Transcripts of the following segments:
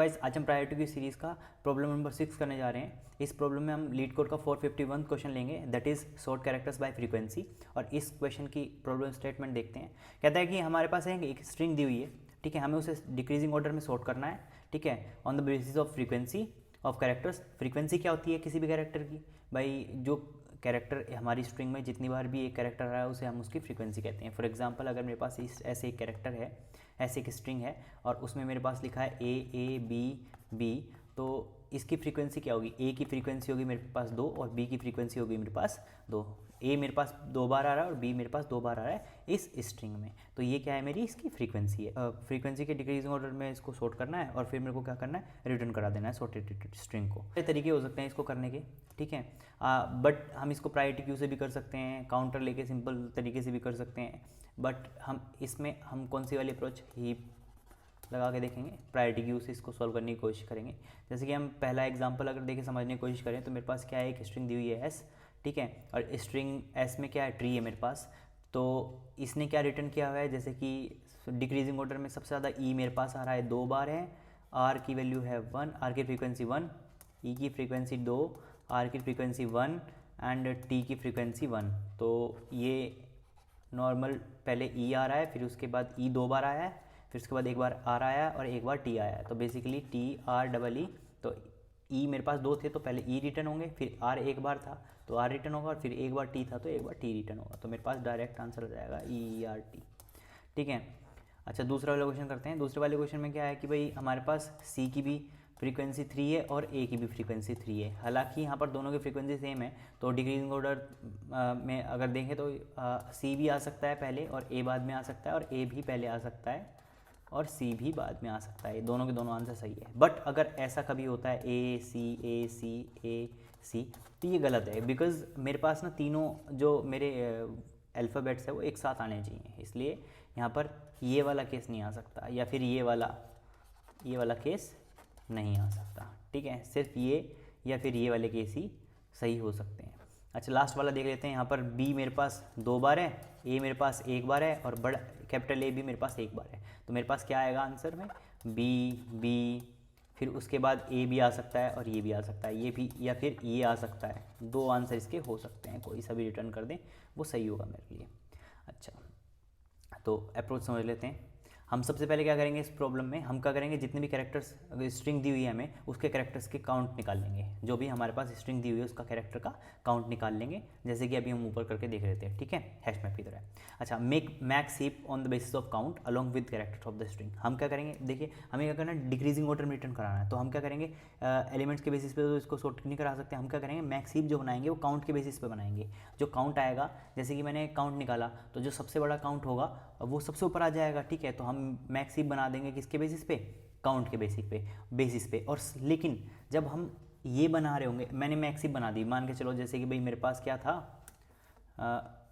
Guys आज हम priority की सीरीज़ का प्रॉब्लम नंबर 6 करने जा रहे हैं। इस प्रॉब्लम में हम लीड कोड का 451 क्वेश्चन लेंगे, that is sort characters bye frequency. और इस क्वेश्चन की प्रॉब्लम स्टेटमेंट देखते हैं। कहता है कि हमारे पास एक स्ट्रिंग दी हुई है, ठीक है, हमें उसे डिक्रीजिंग ऑर्डर में सॉर्ट करना है, ठीक है, on the basis of frequency of characters. Frequency क्या होती है किसी भी कैरेक्टर की? भाई जो कैरेक्टर हमारी स्ट्रिंग में जितनी बार भी एक कैरेक्टर आ रहा है उसे हम उसकी फ्रीक्वेंसी कहते हैं। फॉर एग्जांपल अगर मेरे पास ऐसे एक कैरेक्टर है, ऐसे एक स्ट्रिंग है और उसमें मेरे पास लिखा है ए बी बी, तो इसकी फ्रीक्वेंसी क्या होगी? ए की फ्रीक्वेंसी होगी मेरे पास 2 और बी की फ्रीक्वेंसी होगी मेरे पास 2। ए मेरे पास 2 बार आ रहा है और बी मेरे पास 2 बार आ रहा है इस स्ट्रिंग में, तो ये क्या है? मेरी इसकी फ्रीक्वेंसी है। फ्रीक्वेंसी के डिक्रीजिंग ऑर्डर में इसको सॉर्ट करना है और फिर मेरे को क्या करना है? रिटर्न करा देना है सॉर्टेड स्ट्रिंग को। कई तरीके हो सकते हैं इसको करने के, ठीक है, बट हम इसको प्रायोरिटी क्यू से भी कर सकते हैं, काउंटर लेके सिंपल तरीके से भी कर सकते हैं, बट हम कौन सी वाली अप्रोच हीप लगा के देखेंगे, प्रायोरिटी क्यू से इसको सॉल्व करने की कोशिश करेंगे। जैसे कि हम पहला एग्जांपल अगर देखें, समझने की कोशिश करें, तो मेरे पास क्या है? एक स्ट्रिंग दी हुई है एस, ठीक है, और स्ट्रिंग एस में क्या है? ट्री है मेरे पास। तो इसने क्या रिटर्न किया हुआ है? जैसे कि डिक्रीजिंग ऑर्डर में सबसे ज़्यादा ई मेरे पास आ रहा है 2 बार है, आर की वैल्यू है 1, आर की फ्रीक्वेंसी 1, ई की फ्रीक्वेंसी 2, आर की फ्रीक्वेंसी 1 एंड टी की फ्रीक्वेंसी 1। तो ये नॉर्मल पहले ई आ रहा है, फिर उसके बाद ई 2 बार आया है, फिर उसके बाद एक बार आर आया और एक बार टी आया है। तो basically T R double E, तो ई मेरे पास 2 थे तो पहले ई रिटर्न होंगे, फिर आर एक बार था तो आर रिटर्न होगा, और फिर एक बार टी था तो एक बार टी रिटर्न होगा। तो मेरे पास डायरेक्ट आंसर हो जाएगा ई आर टी, ठीक है। अच्छा, दूसरा वाला क्वेश्चन करते हैं। दूसरे वाले क्वेश्चन में क्या है कि भाई हमारे पास सी की भी फ्रीक्वेंसी 3 है और ए की भी फ्रीक्वेंसी 3 है। हालांकि यहाँ पर दोनों की फ्रीक्वेंसी सेम है, तो डिक्रीजिंग ऑर्डर में अगर देखें तो सी भी आ सकता है पहले और ए बाद में आ सकता है, और ए भी पहले आ सकता है और सी भी बाद में आ सकता है। दोनों के दोनों आंसर सही है। बट अगर ऐसा कभी होता है ए सी, तो ये गलत है, बिकॉज मेरे पास ना तीनों जो मेरे अल्फ़ाबेट्स है वो एक साथ आने चाहिए, इसलिए यहाँ पर ये वाला केस नहीं आ सकता, या फिर ये वाला केस नहीं आ सकता, ठीक है। सिर्फ ये या फिर ये वाले केस ही सही हो सकते हैं। अच्छा, लास्ट वाला देख लेते हैं। यहाँ पर बी मेरे पास 2 बार है, ए मेरे पास 1 बार है और बड़ा कैपिटल ए भी मेरे पास 1 बार है। तो मेरे पास क्या आएगा आंसर में? बी, फिर उसके बाद ए भी आ सकता है और ये भी आ सकता है, ये भी, या फिर ये आ सकता है। 2 आंसर इसके हो सकते हैं, कोई सा भी रिटर्न कर दें वो सही होगा मेरे लिए। अच्छा, तो अप्रोच समझ लेते हैं। हम सबसे पहले क्या करेंगे? इस प्रॉब्लम में हम क्या करेंगे? जितने भी कैरेक्टर्स स्ट्रिंग दी हुई है हमें, उसके कैरेक्टर्स के काउंट निकाल लेंगे। जो भी हमारे पास स्ट्रिंग दी हुई है उसका कैरेक्टर का काउंट निकाल लेंगे, जैसे कि अभी हम ऊपर करके देख लेते हैं, ठीक है, हैश मैप की तरह। अच्छा, make max heap on the basis of count along with characters of the string. हम क्या करेंगे? देखिए, हमें क्या करना है? डिक्रीजिंग ऑर्डर में रिटर्न कराना है, तो हम क्या करेंगे? एलिमेंट्स के बेसिस पे तो इसको सॉर्ट नहीं करा सकते, हम क्या करेंगे? मैक्स हीप जो बनाएंगे वो काउंट के बेसिस पे बनाएंगे। जो काउंट आएगा, जैसे कि मैंने काउंट निकाला, तो जो सबसे बड़ा काउंट होगा वो सबसे ऊपर आ जाएगा, ठीक है। तो हम मैक्स हीप बना देंगे किसके बेसिस पे? काउंट के बेसिस पे। और लेकिन जब हम ये बना रहे होंगे, मैंने मैक्स हीप बना दी, मान के चलो, जैसे कि भाई मेरे पास क्या था,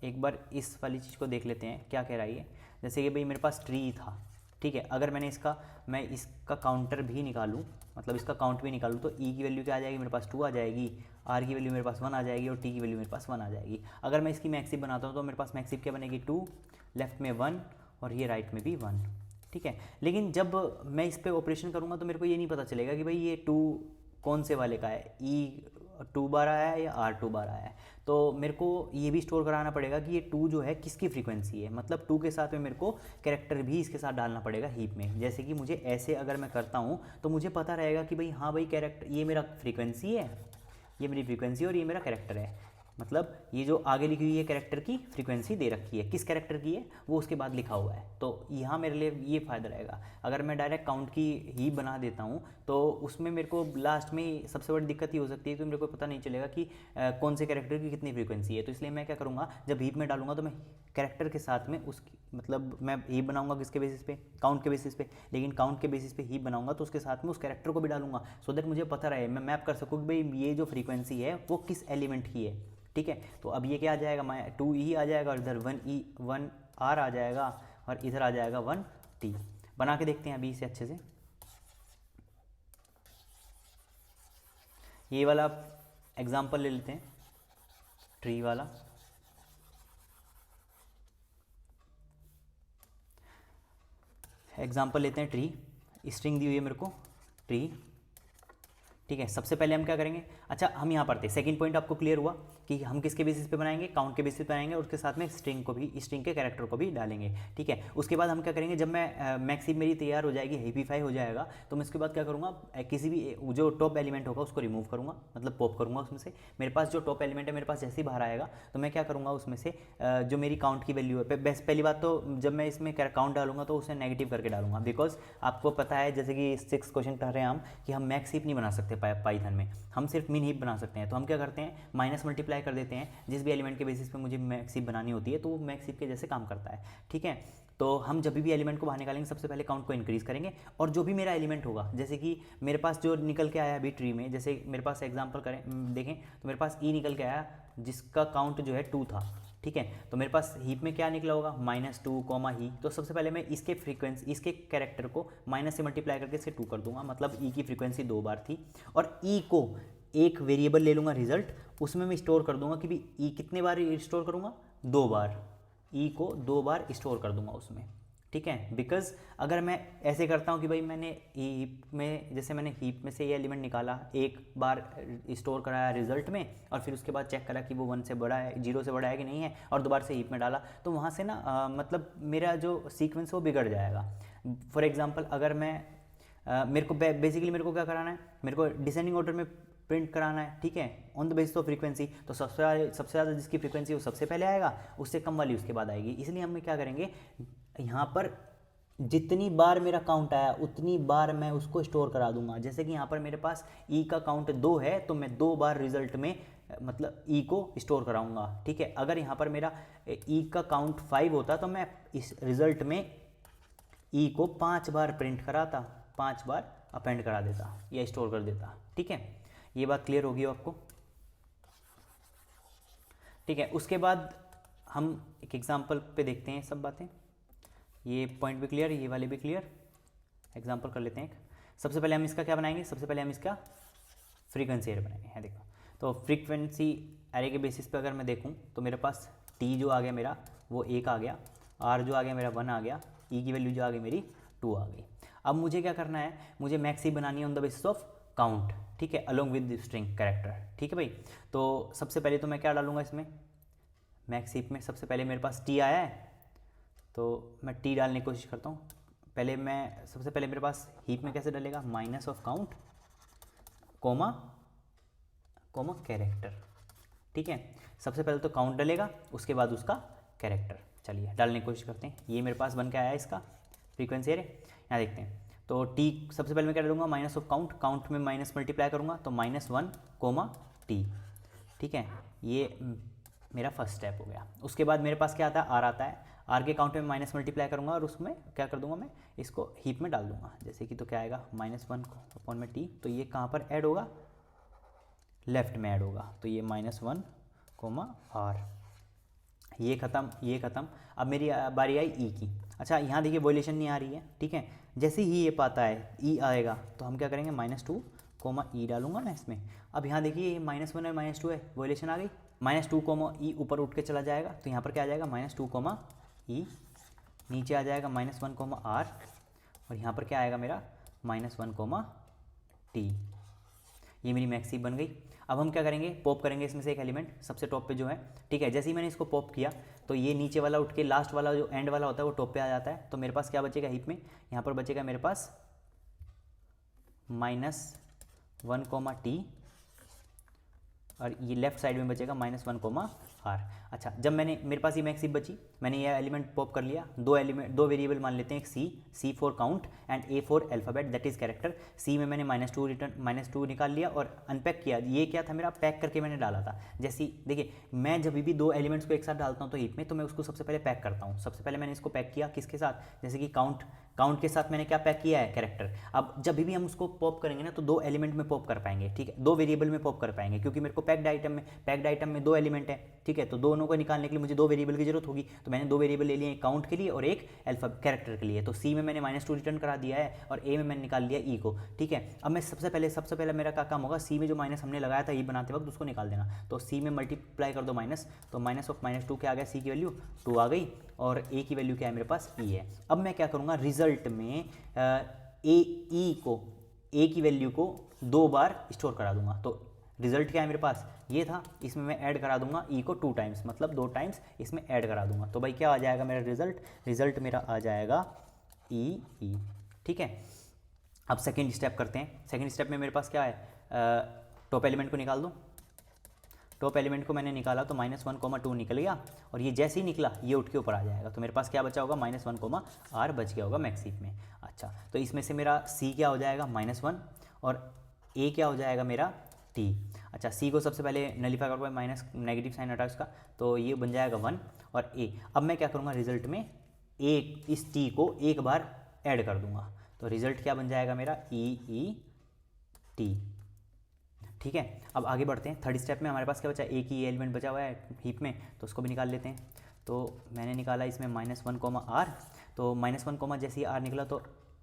एक बार इस वाली चीज़ को देख लेते हैं क्या कह रही है। जैसे कि भाई मेरे पास ट्री था, ठीक है, अगर मैं इसका काउंटर भी निकालूं, मतलब इसका काउंट भी निकालूं, तो ई की वैल्यू क्या आ जाएगी? मेरे पास 2 आ जाएगी, आर की वैल्यू मेरे पास 1 आ जाएगी और टी की वैल्यू मेरे पास 1 आ जाएगी। अगर मैं इसकी मैक्स हीप बनाता हूँ तो मेरे पास मैक्स हीप क्या बनेगी? 2, लेफ्ट में 1 और ये राइट में भी 1, ठीक है। लेकिन जब मैं इस पर ऑपरेशन करूँगा तो मेरे को ये नहीं पता चलेगा कि भाई ये 2 कौन से वाले का है, ई 2 बार आया है या आर 2 बार आया है। तो मेरे को ये भी स्टोर कराना पड़ेगा कि ये 2 जो है किसकी फ्रीक्वेंसी है, मतलब 2 के साथ में मेरे को कैरेक्टर भी इसके साथ डालना पड़ेगा हीप में। जैसे कि मुझे ऐसे अगर मैं करता हूँ तो मुझे पता रहेगा कि भाई हाँ भाई कैरेक्टर, ये मेरा फ्रीक्वेंसी है, ये मेरी फ्रीक्वेंसी और ये मेरा कैरेक्टर है। मतलब ये जो आगे लिखी हुई है कैरेक्टर की फ्रीक्वेंसी दे रखी है, किस कैरेक्टर की है वो उसके बाद लिखा हुआ है। तो यहाँ मेरे लिए ये फ़ायदा रहेगा। अगर मैं डायरेक्ट काउंट की ही बना देता हूँ तो उसमें मेरे को लास्ट में सबसे बड़ी दिक्कत ये हो सकती है कि मेरे को पता नहीं चलेगा कि कौन से कैरेक्टर की कितनी फ्रीक्वेंसी है। तो इसलिए मैं क्या करूँगा, जब हीप में डालूंगा तो मैं कैरेक्टर के साथ में उसकी, मतलब मैं हीप बनाऊंगा किसके बेसिस पे? काउंट के बेसिस पे। लेकिन काउंट के बेसिस पे हीप बनाऊंगा तो उसके साथ में उस कैरेक्टर को भी डालूंगा, सो दैट मुझे पता रहे, मैं मैप कर सकूँ कि भाई ये जो फ्रीक्वेंसी है वो किस एलिमेंट की है, ठीक है। तो अब ये क्या आ जाएगा? 2 ई आ जाएगा और इधर 1 आर आ जाएगा और इधर आ जाएगा 1 टी। बना के देखते हैं अभी इसे अच्छे से। ये वाला एग्जांपल ले लेते हैं, ट्री वाला। एग्जांपल लेते हैं ट्री, स्ट्रिंग दी हुई है मेरे को ट्री। ठीक है, सबसे पहले हम क्या करेंगे, अच्छा हम यहाँ पर थे, सेकंड पॉइंट आपको क्लियर हुआ कि हम किसके बेसिस पे बनाएंगे, काउंट के बेसिस पे बनाएंगे, और उसके साथ में स्ट्रिंग को भी, स्ट्रिंग के कैरेक्टर को भी डालेंगे। ठीक है, उसके बाद हम क्या करेंगे, जब मैं मैक्स हीप मेरी तैयार हो जाएगी, हीपीफाई हो जाएगा, तो मैं उसके बाद क्या करूँगा, किसी भी जो टॉप एलिमेंट होगा उसको रिमूव करूँगा, मतलब पॉप करूँगा उसमें से। मेरे पास जो टॉप एलिमेंट है मेरे पास जैसे ही बाहर आएगा तो मैं क्या करूँगा, उसमें से जो मेरी काउंट की वैल्यू है, पहली बात तो जब मैं इसमें काउंट डालूंगा तो उसे नेगेटिव करके डालूंगा, बिकॉज आपको पता है जैसे कि 6 क्वेश्चन कर रहे हैं हम कि हम मैक्स हीप नहीं बना सकते पाइथन में, हम सिर्फ मिन हीप बना सकते हैं। तो हम क्या करते हैं, माइनस मल्टीप्लाई कर देते हैं, जिस भी एलिमेंट के बेसिस पे मुझे मैक्स हीप बनानी होती है तो वो मैक्स हीप के जैसे काम करता है। ठीक है, तो हम जब भी एलिमेंट को बाहर निकालेंगे सबसे पहले काउंट को इंक्रीज़ करेंगे, और जो भी मेरा एलिमेंट होगा, जैसे कि मेरे पास जो निकल के आया अभी ट्री में, जैसे मेरे पास एग्जांपल करें देखें तो मेरे पास ई निकल के आया जिसका काउंट जो है 2 था। ठीक है, तो मेरे पास हीप में क्या निकला होगा, -2 कॉमा ही। तो सबसे पहले मैं इसके फ्रीक्वेंसी, इसके कैरेक्टर को माइनस से मल्टीप्लाई करके इसे 2 कर दूंगा, मतलब ई की फ्रीक्वेंसी 2 बार थी, और ई को एक वेरिएबल ले लूँगा रिजल्ट, उसमें मैं स्टोर कर दूंगा कि भी ई कितने बार स्टोर करूँगा, 2 बार, ई को 2 बार स्टोर कर दूंगा उसमें। ठीक है, बिकॉज अगर मैं ऐसे करता हूँ कि भाई मैंने हीप में, जैसे मैंने हीप में से ये एलिमेंट निकाला, एक बार स्टोर कराया रिजल्ट में, और फिर उसके बाद चेक करा कि वो 1 से बड़ा है, 0 से बड़ा है कि नहीं है, और दोबारा से हीप में डाला, तो वहाँ से ना मतलब मेरा जो सीक्वेंस वो बिगड़ जाएगा। फॉर एग्जांपल अगर मैं मेरे को बेसिकली मेरे को क्या कराना है, मेरे को डिसेंडिंग ऑर्डर में प्रिंट कराना है। ठीक है, on the basis of frequency, तो सबसे ज़्यादा जिसकी फ्रीक्वेंसी वो सबसे पहले आएगा, उससे कम वाली उसके बाद आएगी। इसलिए हम क्या करेंगे, यहाँ पर जितनी बार मेरा काउंट आया उतनी बार मैं उसको स्टोर करा दूंगा। जैसे कि यहाँ पर मेरे पास ई का काउंट 2 है तो मैं 2 बार रिजल्ट में मतलब ई को स्टोर कराऊंगा। ठीक है, अगर यहाँ पर मेरा ई का काउंट 5 होता तो मैं इस रिजल्ट में ई को 5 बार प्रिंट कराता, 5 बार अपेंड करा देता या स्टोर कर देता। ठीक है, ये बात क्लियर होगी आपको। ठीक है, उसके बाद हम एक एग्जांपल पे देखते हैं सब बातें। ये पॉइंट भी क्लियर, ये वाले भी क्लियर, एग्जांपल कर लेते हैं एक। सबसे पहले हम इसका क्या बनाएंगे, सबसे पहले हम इसका फ्रीक्वेंसी एरे बनाएंगे। है देखो, तो फ्रीक्वेंसी एरे के बेसिस पे अगर मैं देखूं तो मेरे पास टी जो आ गया मेरा वो 1 आ गया, आर जो आ गया मेरा 1 आ गया, ई की वैल्यू जो आ गई मेरी 2 आ गई। अब मुझे क्या करना है, मुझे मैक्स ही बनानी है on the basis of count. ठीक है, अलोंग विद स्ट्रिंग कैरेक्टर। ठीक है भाई, तो सबसे पहले तो मैं क्या डालूंगा इसमें, मैक्स हीप में सबसे पहले मेरे पास टी आया है तो मैं टी डालने की कोशिश करता हूँ। पहले मैं सबसे पहले मेरे पास हीप में कैसे डलेगा, minus of count comma comma character. ठीक है, सबसे पहले तो काउंट डलेगा, उसके बाद उसका कैरेक्टर। चलिए डालने की कोशिश करते हैं। ये मेरे पास बन के आया है इसका फ्रीक्वेंसी एरे, यहाँ देखते हैं। तो टी सबसे पहले मैं क्या डालूंगा, माइनस ऑफ काउंट, काउंट में माइनस मल्टीप्लाई करूँगा तो -1 कोमा टी। ठीक है, ये मेरा फर्स्ट स्टेप हो गया। उसके बाद मेरे पास क्या आता है, आर आता है, आर के काउंट में माइनस मल्टीप्लाई करूँगा और उसमें क्या कर दूंगा, मैं इसको हीप में डाल दूंगा। जैसे कि तो क्या आएगा, -1 अपॉन में टी, तो ये कहाँ पर ऐड होगा, लेफ्ट में ऐड होगा, तो ये -1 कोमा आर, ये ख़त्म, ये ख़त्म। अब मेरी बारी आई ई की। अच्छा यहाँ देखिए वॉल्यूशन नहीं आ रही है। ठीक है, जैसे ही ये पाता है ई आएगा तो हम क्या करेंगे, -2 कोमा ई डालूंगा मैं इसमें। अब यहाँ देखिए ये -1 और -2 है, वॉल्यूशन आ गई, -2 कोमा ई ऊपर उठ के चला जाएगा, तो यहाँ पर क्या आ जाएगा, -2 कोमा ई, नीचे आ जाएगा -1 कोमा आर, और यहाँ पर क्या आएगा मेरा -1 कोमा टी। ये मेरी मैक्स हीप बन गई। अब हम क्या करेंगे, पॉप करेंगे इसमें से एक एलिमेंट सबसे टॉप पे जो है। ठीक है, जैसे ही मैंने इसको पॉप किया तो ये नीचे वाला उठ के लास्ट वाला जो एंड वाला होता है वो टॉप पे आ जाता है। तो मेरे पास क्या बचेगा हीप में, यहाँ पर बचेगा मेरे पास -1 कोमा टी, और ये लेफ्ट साइड में बचेगा -1 कोमा आर। अच्छा, जब मैंने मेरे पास ये मैक्स हीप बची, मैंने ये एलिमेंट पॉप कर लिया, दो वेरिएबल मान लेते हैं, एक C for count and A for alphabet that is character. C में मैंने -2 निकाल लिया और अनपैक किया। ये क्या था मेरा, पैक करके मैंने डाला था। जैसे देखिए मैं जब भी 2 एलिमेंट्स को एक साथ डालता हूँ तो हीप में, तो मैं उसको सबसे पहले पैक करता हूँ। सबसे पहले मैंने इसको पैक किया किसके साथ, जैसे कि काउंट के साथ मैंने क्या पैक किया है, कैरेक्टर। अब जब भी हम उसको पॉप करेंगे ना तो 2 एलिमेंट में पॉप कर पाएंगे। ठीक है, 2 वेरिएबल में पॉप कर पाएंगे, क्योंकि मेरे को पैक्ड आइटम में 2 एलिमेंट है। ठीक है, तो दोनों को निकालने के लिए मुझे 2 वेरिएबल की जरूरत होगी, तो मैंने 2 वेरिएबल ले लिए, एक काउंट के लिए और एक कैरेक्टर के लिए। तो सी में मैंने -2 रिटर्न करा दिया है और ए में मैंने निकाल लिया ई को। ठीक है, अब मैं सबसे पहले मेरा क्या काम होगा, सी में जो माइनस हमने लगाया था ई बनाते वक्त उसको निकाल देना। तो सी में मल्टीप्लाई कर दो माइनस, तो -2 क्या आ गया, सी की वैल्यू 2 आ गई, और ए की वैल्यू क्या है मेरे पास, ई है। अब मैं क्या करूँगा, रिजल्ट में ए ई को ए की वैल्यू को 2 बार स्टोर करा दूंगा। तो रिजल्ट क्या है मेरे पास, ये था, इसमें मैं ऐड करा दूंगा ई को 2 टाइम्स, मतलब 2 टाइम्स इसमें ऐड करा दूंगा। तो भाई क्या आ जाएगा मेरा रिजल्ट मेरा आ जाएगा ई। ठीक है, अब सेकेंड स्टेप करते हैं। सेकेंड स्टेप में मेरे पास क्या है, टॉप एलिमेंट को निकाल दूँ। टॉप एलिमेंट को मैंने निकाला तो -1, 2 निकल गया, और ये जैसे ही निकला ये उठ के ऊपर आ जाएगा। तो मेरे पास क्या बचा होगा, -1, r बच गया होगा मैक्स हीप में। अच्छा, तो इसमें से मेरा c क्या हो जाएगा, -1, और a क्या हो जाएगा मेरा t। अच्छा, c को सबसे पहले नलीफाई करूँगा, माइनस नेगेटिव साइन हटा उसका, तो ये बन जाएगा 1, और a। अब मैं क्या करूँगा, रिजल्ट में इस t को एक बार ऐड कर दूंगा। तो रिजल्ट क्या बन जाएगा मेरा, ई टी। ठीक है, अब आगे बढ़ते हैं। थर्ड स्टेप में हमारे पास क्या बचा, एक ही एलिमेंट बचा हुआ है हीप में, तो उसको भी निकाल लेते हैं। तो मैंने निकाला इसमें -1, r। तो -1, जैसे ही r निकला तो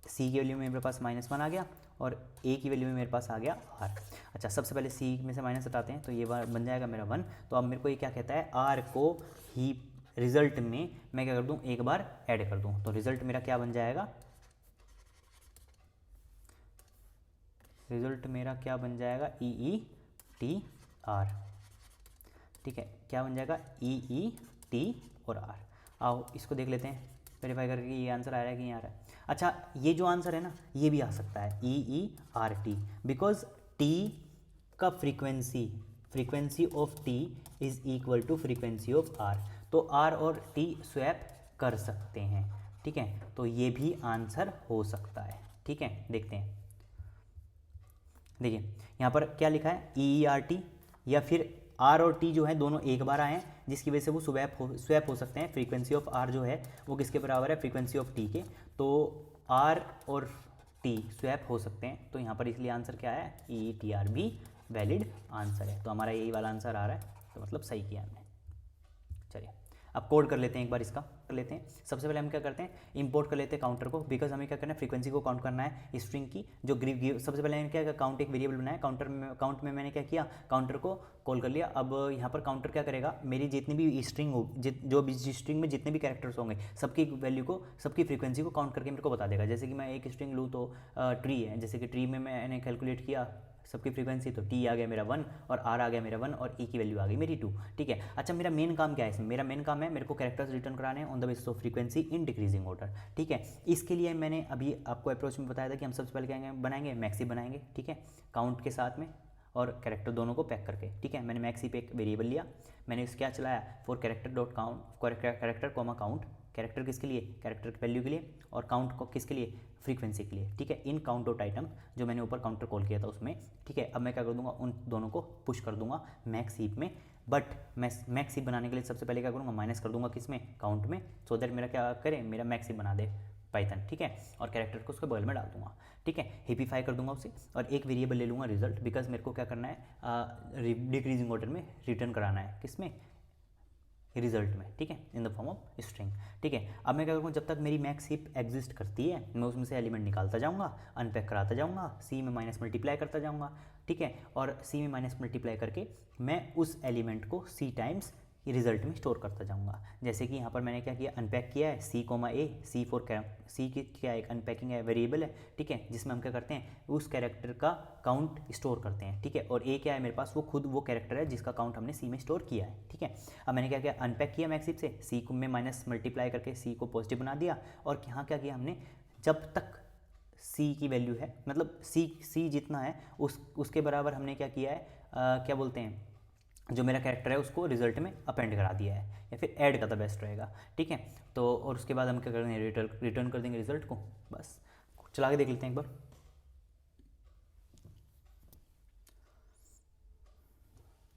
c की वैल्यू में मेरे पास -1 आ गया, और a की वैल्यू में मेरे पास आ गया r। अच्छा, सबसे पहले c में से माइनस हटाते हैं, तो ये बन जाएगा मेरा 1। तो अब मेरे को ये क्या कहता है, r को हीप रिजल्ट में मैं क्या कर दूँ, एक बार ऐड कर दूँ। तो रिजल्ट मेरा क्या बन जाएगा, रिजल्ट मेरा क्या बन जाएगा, ई टी आर। ठीक है, क्या बन जाएगा, ई टी और आर। आओ इसको देख लेते हैं वेरीफाई करके, ये आंसर आ रहा है कि नहीं आ रहा है। अच्छा, ये जो आंसर है ना, ये भी आ सकता है E R T, because T का frequency of T is equal to frequency of R. तो आर और टी स्वैप कर सकते हैं। ठीक है, तो ये भी आंसर हो सकता है। ठीक है, देखते हैं। देखिए यहाँ पर क्या लिखा है, ई आर टी, या फिर आर और टी जो है दोनों एक बार आए हैं, जिसकी वजह से वो स्वैप हो सकते हैं। फ्रीक्वेंसी ऑफ आर जो है वो किसके बराबर है, फ्रीक्वेंसी ऑफ टी के। तो आर और टी स्वैप हो सकते हैं, तो यहाँ पर इसलिए आंसर क्या है, ई टी आर भी वैलिड आंसर है। तो हमारा यही वाला आंसर आ रहा है, तो मतलब सही किया हमने। चलिए अब कोड कर लेते हैं, एक बार इसका कर लेते हैं। सबसे पहले हम क्या करते हैं, इंपोर्ट कर लेते हैं काउंटर को, बिकॉज हमें क्या करना है, फ्रीक्वेंसी को काउंट करना है स्ट्रिंग की जो सबसे पहले मैंने क्या किया, काउंट एक वेरिएबल बनाया। काउंट में मैंने क्या किया, काउंटर को कॉल कर लिया। अब यहाँ पर काउंटर क्या करेगा, मेरी जितनी भी स्ट्रिंग हो, जो भी स्ट्रिंग में जितने भी कैरेक्टर्स होंगे, सबकी वैल्यू को, सबकी फ्रीक्वेंसी को काउंट करके मेरे को बता देगा। जैसे कि मैं एक स्ट्रिंग लूँ तो ट्री है, जैसे कि ट्री में मैंने कैलकुलेट किया सबकी फ्रीक्वेंसी, तो टी आ गया मेरा 1, और आर आ गया मेरा 1, और ई की वैल्यू आ गई मेरी 2। ठीक है, अच्छा मेरा मेन काम क्या है इसमें, मेरा मेन काम है मेरे को कैरेक्टर्स रिटर्न कराने हैं on the basis of frequency in decreasing order. ठीक है, इसके लिए मैंने अभी आपको अप्रोच में बताया था कि हम सबसे पहले क्या बनाएंगे, मैक्सी बनाएंगे। ठीक है, काउंट के साथ में और कैरेक्टर दोनों को पैक करके। ठीक है, मैंने मैक्सी पे एक वेरिएबल लिया, मैंने इस क्या चलाया, for character dot count, character comma count, character किसके लिए, कैरेक्टर की वैल्यू के लिए, और काउंट को किसके लिए, फ्रीक्वेंसी के लिए। ठीक है, इन काउंट डॉट आइटम जो मैंने ऊपर काउंटर कॉल किया था उसमें। ठीक है, अब मैं क्या कर दूंगा, उन दोनों को पुश कर दूंगा मैक्स हीप में। बट मैं मैक्स हीप बनाने के लिए सबसे पहले क्या करूँगा, माइनस कर दूंगा किसमें, काउंट में, सो दैट मेरा क्या करे, मेरा मैक्स हीप बना दे पाइथन। ठीक है, और कैरेक्टर को उसके बगल में डाल दूंगा। ठीक है, हिपिफाई कर दूंगा उसे, और एक वेरिएबल ले लूँगा रिजल्ट, बिकॉज मेरे को क्या करना है, डिक्रीजिंग ऑर्डर में रिटर्न कराना है, किसमें, रिजल्ट में। ठीक है, in the form of string. ठीक है, अब मैं क्या करूँगा, जब तक मेरी मैक्स हीप एग्जिस्ट करती है मैं उसमें से एलिमेंट निकालता जाऊँगा, अनपैक कराता जाऊँगा, सी में माइनस मल्टीप्लाई करता जाऊँगा। ठीक है, और सी में माइनस मल्टीप्लाई करके मैं उस एलिमेंट को सी टाइम्स रिजल्ट में स्टोर करता जाऊँगा। जैसे कि यहाँ पर मैंने क्या किया, अनपैक किया है सी कोमा ए, सी की क्या एक अनपैकिंग है, वेरिएबल है। ठीक है, जिसमें हम क्या करते हैं, उस कैरेक्टर का काउंट स्टोर करते हैं। ठीक है, और ए क्या है मेरे पास, वो खुद वो कैरेक्टर है जिसका काउंट हमने सी में स्टोर किया है। ठीक है, अब मैंने क्या किया, अनपैक किया मैक्सिप से, सी को में माइनस मल्टीप्लाई करके सी को पॉजिटिव बना दिया। और यहाँ क्या किया हमने, जब तक सी की वैल्यू है, मतलब सी जितना है उसके बराबर हमने क्या किया है, क्या बोलते हैं, जो मेरा कैरेक्टर है उसको रिजल्ट में अपेंड करा दिया है, या फिर ऐड करता बेस्ट रहेगा। ठीक है, तो और उसके बाद हम क्या करेंगे, रिटर्न कर देंगे रिजल्ट को। बस चला के देख लेते हैं एक बार।